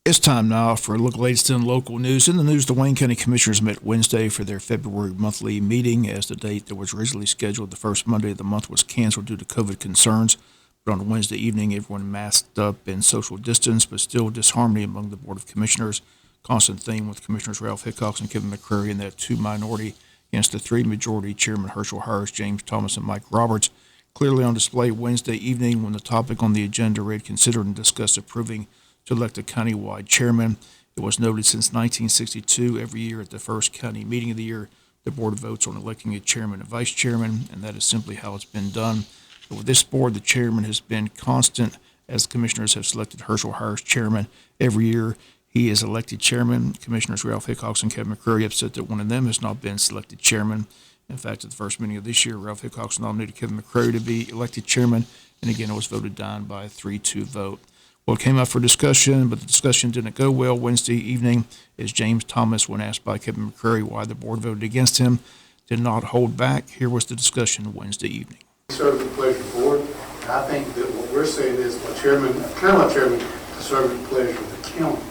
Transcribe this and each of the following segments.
It's time now for a look at latest in local news. In the news, the Wayne County Commissioners met Wednesday for their February monthly meeting, as the date that was originally scheduled, the first Monday of the month, was canceled due to COVID concerns. But on Wednesday evening, everyone masked up in social distance, but still disharmony among the Board of Commissioners. Constant theme with Commissioners Ralph Hickox and Kevin McCrary in that 2 minority against the 3 majority, Chairman Herschel Harris, James Thomas, and Mike Roberts. Clearly on display Wednesday evening when the topic on the agenda read considered and discussed approving to elect a county-wide chairman. It was noted since 1962, every year at the first county meeting of the year, the board votes on electing a chairman and vice chairman, and that is simply how it's been done. But with this board, the chairman has been constant, as the commissioners have selected Herschel Harris chairman. Every year he is elected chairman. Commissioners Ralph Hickox and Kevin McCrary upset that one of them has not been selected chairman. In fact, at the first meeting of this year, Ralph Hickox nominated Kevin McCrary to be elected chairman, and again, it was voted down by a 3-2 vote. Well, it came up for discussion, but the discussion didn't go well Wednesday evening, as James Thomas, when asked by Kevin McCrary why the board voted against him, did not hold back. Here was the discussion Wednesday evening. Serve the pleasure of the board. And I think that what we're saying is, a chairman, county chairman, to serve the pleasure of the county.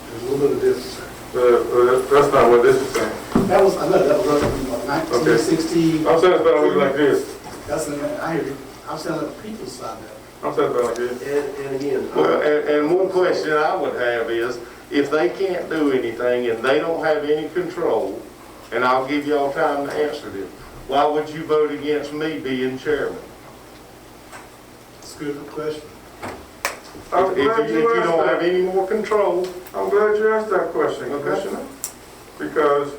There's a little bit of difference there. That's not what this is saying. That was, I know, that was like 1960. I'm saying it's about like this. That's, I hear you. I'm saying on the people's side there. I'm saying about like this. And again, Well, and one question I would have is, if they can't do anything and they don't have any control, and I'll give y'all time to answer this, why would you vote against me being chairman? That's a good question. I'm glad If you asked don't that. have any more control. I'm glad you asked that question, Commissioner, because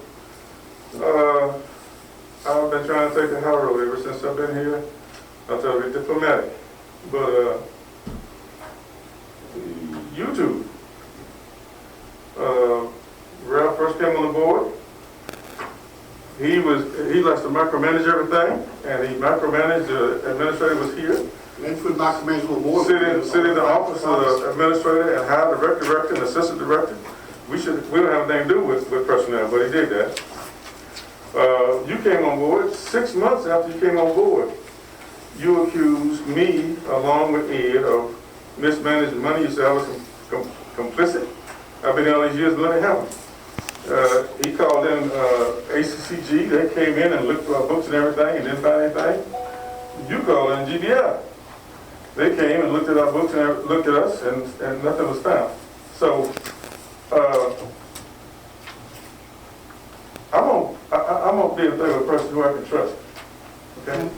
I've been trying to take the high road ever since I've been here. I try to be diplomatic, but YouTube. Ralph first came on the board. He likes to micromanage everything, and he micromanaged the administrator was here. Maybe if we micromanage a little more. Sit in the office of the administrator and hire the director and assistant director. We don't have anything to do with personnel, but he did that. You came on board 6 months after you came on board. You accused me, along with Ed, of mismanaging money. You said I was complicit. I've been here all these years, but let it happen. He called in ACCG. They came in and looked through our books and everything and didn't find anything. You called in GBI. They came and looked at our books and looked at us, and nothing was found. So I'm gonna be a thing with a person who I can trust. Okay.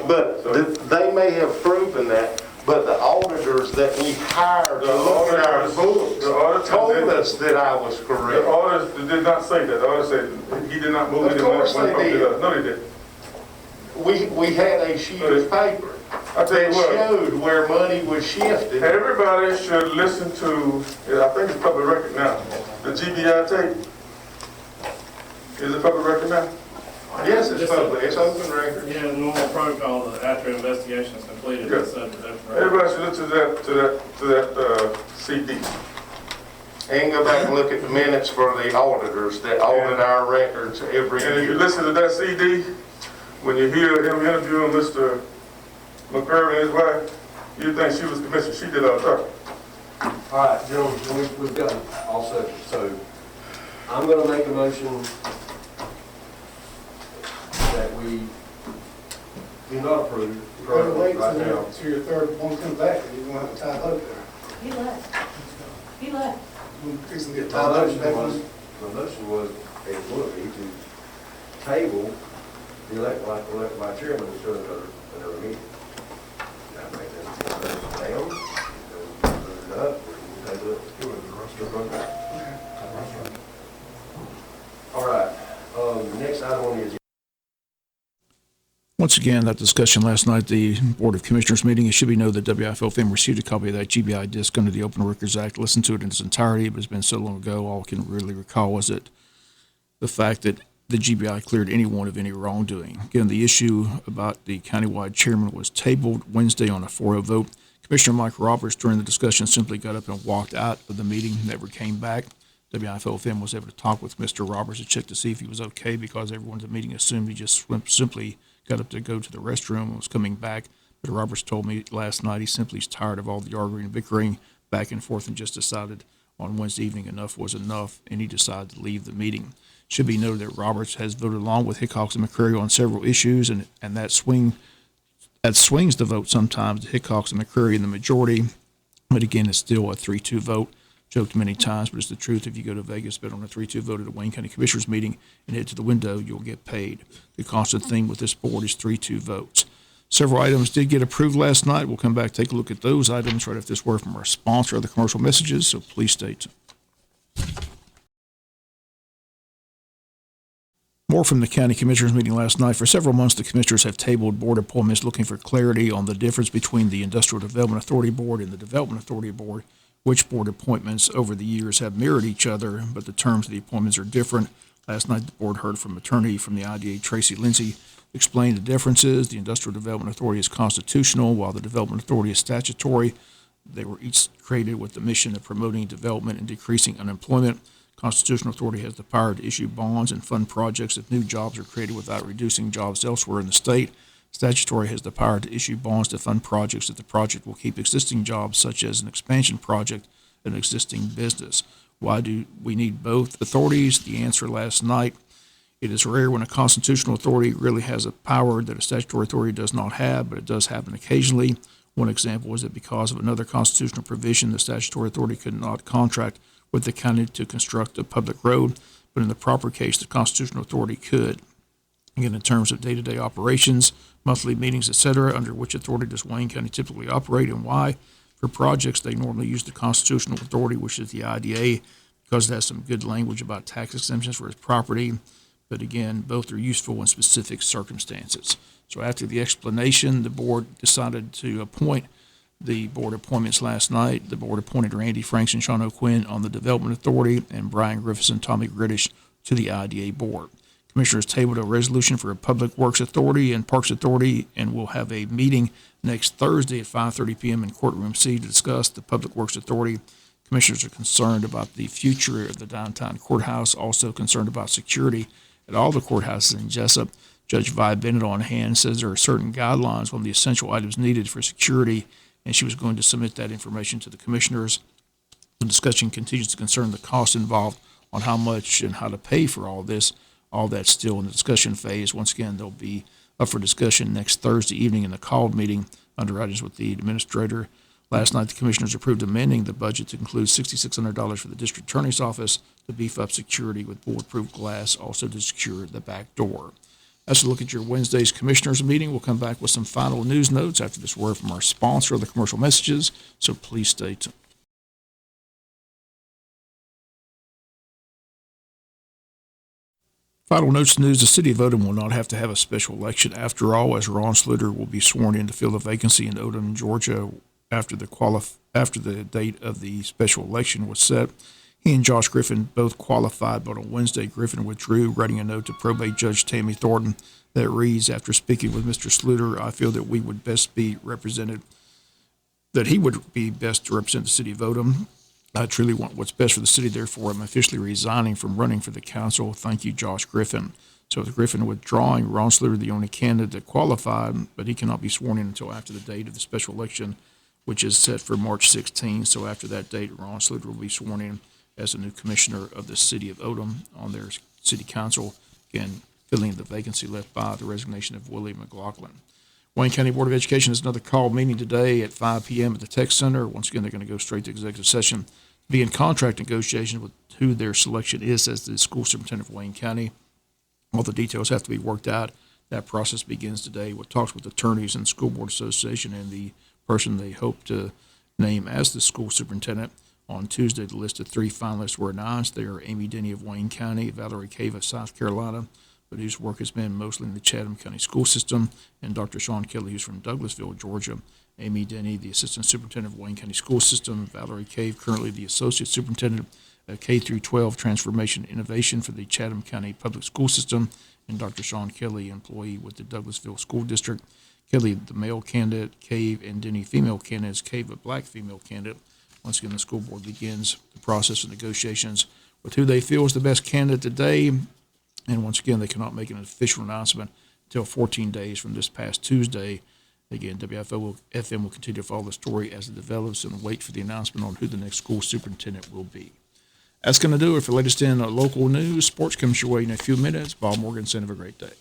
But they may have proven that, but the auditors that we hired to look at our books told us that I was correct. The auditors did not say that. The auditors said he did not move any money. Of course they did. No, they didn't. We had a sheet of paper I tell you that what, showed where money was shifted. everybody should listen to, I think it's public record now, the GBI tape. Is it public record now? Yes, it's public, it's open record. yeah, the normal protocol that after investigation is completed, Yeah. it's subject to Everybody should listen to that CD. And go back and look at the minutes for the auditors that audit our records every And if you year. listen to that CD, when you hear him interviewing Mr. McCurry and his wife, you think she was commissioner. She did all the talking. All right, gentlemen, we've got all subjects, so I'm gonna make a motion that we do not approve the Better wait program right now. till your third one comes back, and you're gonna have a tie vote there. He left. He left. We're fixing to get My tie votes motion back was, on. my motion was, it would be to table the elect by chairman until another meeting. That makes sense. Down, put it up, we can table it. All right, next item on the agenda. Once again, that discussion last night, the Board of Commissioners meeting, it should be noted that WIFO received a copy of that GBI disc under the Open Records Act, listened to it in its entirety, but it's been so long ago, all I can really recall was that the fact that the GBI cleared anyone of any wrongdoing. Again, the issue about the countywide chairman was tabled Wednesday on a 4-0 vote. Commissioner Mike Roberts, during the discussion, simply got up and walked out of the meeting, never came back. WIFO was able to talk with Mr. Roberts to check to see if he was okay, because everyone at the meeting assumed he just simply got up to go to the restroom and was coming back. But Roberts told me last night he's simply tired of all the arguing and bickering back and forth and just decided on Wednesday evening enough was enough, and he decided to leave the meeting. Should be noted that Roberts has voted along with Hickox and McCreary on several issues, and that swings the vote sometimes to Hickox and McCreary in the majority. But again, it's still a 3-2 vote. Joked many times, but it's the truth. If you go to Vegas, bet on a 3-2 vote at a Wayne County Commissioners meeting and head to the window, you'll get paid. The constant theme with this board is 3-2 votes. Several items did get approved last night. We'll come back, take a look at those items right after this word from our sponsor of the commercial messages, so please stay tuned. More from the County Commissioners meeting last night. For several months, the Commissioners have tabled board appointments looking for clarity on the difference between the Industrial Development Authority Board and the Development Authority Board, which board appointments over the years have mirrored each other, but the terms of the appointments are different. Last night, the board heard from attorney from the IDA, Tracy Lindsay, explained the differences. The Industrial Development Authority is constitutional, while the Development Authority is statutory. They were each created with the mission of promoting development and decreasing unemployment. Constitutional Authority has the power to issue bonds and fund projects if new jobs are created without reducing jobs elsewhere in the state. Statutory has the power to issue bonds to fund projects if the project will keep existing jobs, such as an expansion project in an existing business. Why do we need both authorities? The answer last night: it is rare when a constitutional authority really has a power that a statutory authority does not have, but it does happen occasionally. One example is that because of another constitutional provision, the statutory authority could not contract with the county to construct a public road, but in the proper case, the constitutional authority could. Again, in terms of day-to-day operations, monthly meetings, etc., under which authority does Wayne County typically operate and why? For projects, they normally use the constitutional authority, which is the IDA, because it has some good language about tax exemptions for its property. But again, both are useful in specific circumstances. So after the explanation, the board decided to appoint the board appointments last night. The board appointed Randy Franks and Sean O'Quinn on the Development Authority and Brian Griffiths and Tommy Grittish to the IDA board. Commissioners tabled a resolution for a Public Works Authority and Parks Authority, and we'll have a meeting next Thursday at 5:30 p.m. in Courtroom C to discuss the Public Works Authority. Commissioners are concerned about the future of the downtown courthouse, also concerned about security at all the courthouses in Jesup. Judge Vi Bennett on hand says there are certain guidelines on the essential items needed for security, and she was going to submit that information to the commissioners. The discussion continues to concern the cost involved on how much and how to pay for all this. All that's still in the discussion phase. Once again, they'll be up for discussion next Thursday evening in the called meeting under items with the administrator. Last night, the commissioners approved amending the budget to include $6,600 for the district attorney's office to beef up security with bulletproof glass, also to secure the back door. That's a look at your Wednesday's commissioners meeting. We'll come back with some final news notes after this word from our sponsor of the commercial messages, so please stay tuned. Final notes news: the city of Odom will not have to have a special election after all, as Ron Sluter will be sworn in to fill the vacancy in Odom, Georgia, after the date of the special election was set. He and Josh Griffin both qualified, but on Wednesday, Griffin withdrew, writing a note to probate judge Tammy Thornton that reads, "After speaking with Mr. Sluter, I feel that he would be best to represent the city of Odom. I truly want what's best for the city. Therefore, I'm officially resigning from running for the council. Thank you, Josh Griffin." So with Griffin withdrawing, Ron Sluter, the only candidate that qualified, but he cannot be sworn in until after the date of the special election, which is set for March 16. So after that date, Ron Sluter will be sworn in as a new commissioner of the city of Odom on their city council, again, filling the vacancy left by the resignation of Willie McLaughlin. Wayne County Board of Education has another called meeting today at 5 p.m. at the Tech Center. Once again, they're going to go straight to executive session, be in contract negotiations with who their selection is as the school superintendent of Wayne County. All the details have to be worked out. That process begins today with talks with attorneys and school board association and the person they hope to name as the school superintendent. On Tuesday, the list of 3 finalists were announced. They are Amy Denny of Wayne County, Valerie Cave of South Carolina, but whose work has been mostly in the Chatham County school system, and Dr. Sean Kelly, who's from Douglasville, Georgia. Amy Denny, the Assistant Superintendent of Wayne County School System. Valerie Cave, currently the Associate Superintendent of K-12 Transformation Innovation for the Chatham County Public School System, and Dr. Sean Kelly, employee with the Douglasville School District. Kelly, the male candidate, Cave, and Denny, female candidates. Cave, a black female candidate. Once again, the school board begins the process of negotiations with who they feel is the best candidate today. And once again, they cannot make an official announcement until 14 days from this past Tuesday. Again, WIFO-FM will continue to follow the story as it develops and wait for the announcement on who the next school superintendent will be. That's going to do it for latest in local news. Sports comes your way in a few minutes. Bob Morgan, have a great day.